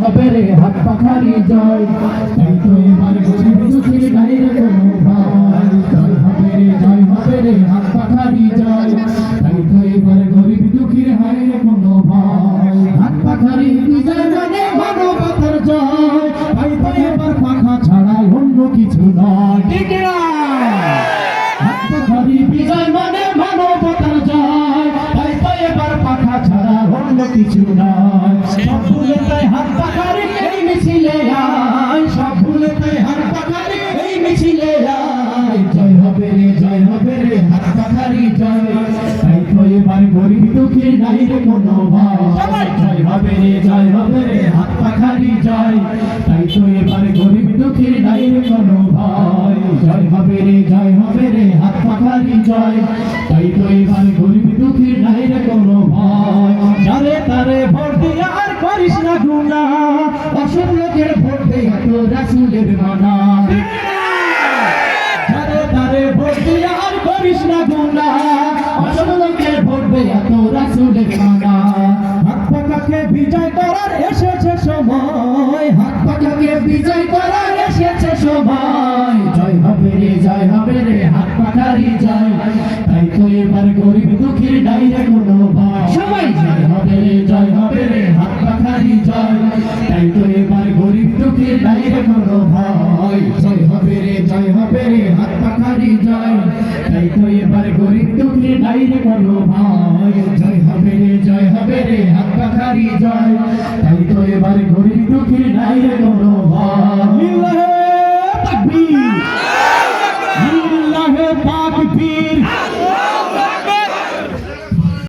হবে রে হাত পাখারি জয়, তাই তো এবার গরিব দুঃখীর নাই রে কোনো ভয়। জয় হবে রে হাত পাখারি জয়, তাই তো এবার গরিব দুঃখীর হয় রে কোনো ভয়। হাত পাখারি বিজয় মানে মানবতার জয়, তাই তো এবার পাখা ছাড়া অন্য কিছু নয়। ঠিক না? হাত পাখারি বিজয় মানে মানবতার জয়, তাই তো এবার পাখা ছাড়া অন্য কিছু নয়। সব ভুলে তাই হাত পাখারি এই মিছিলে আয়, সব ভুলে তাই হাত পাখারি এই মিছিলে আয়। জয় হবে রে হাত পাখারি জয়, তাই তো এবার গরিব দুঃখীর নাই রে কোনো ভয়। জয় হবে রে হাত পাখারি জয়, তাই তো এবার গরিব দুঃখীর নাই রে কোনো ভয়। জয় হবে রে হাত পাখারি জয়, তাই তো এবার গরিব দুঃখীর নাই রে কোনো ভয়। যারে তারে ভোট দিয়ে আর করিস না গুনাহ, অসৎ লোকের ভোট দিয়ে তো রাসূলের মানা। যারে তারে ভোট দিয়ে আর করিস না গুনাহ, অসৎ লোকের ভোট দিয়ে তো রাসূলের মানা। হাত পাখাকে বিজয় করার এসেছে সময়, হাত পাখাকে বিজয় করার এসেছে সময়। জয় হবে রে হাত পাখারি জয়, তাই তো এবার গরিব দুঃখীর নাই রে কোনো ভয়। সবাই জয় হবে রে হাত পাখারি জয়, তাই তো এবার গরিব দুঃখীর নাই রে কোনো ভয়। জয় হবে রে হাত পাখারি জয়, তাই তো এবার গরিব দুঃখীর নাই রে কোনো ভয়।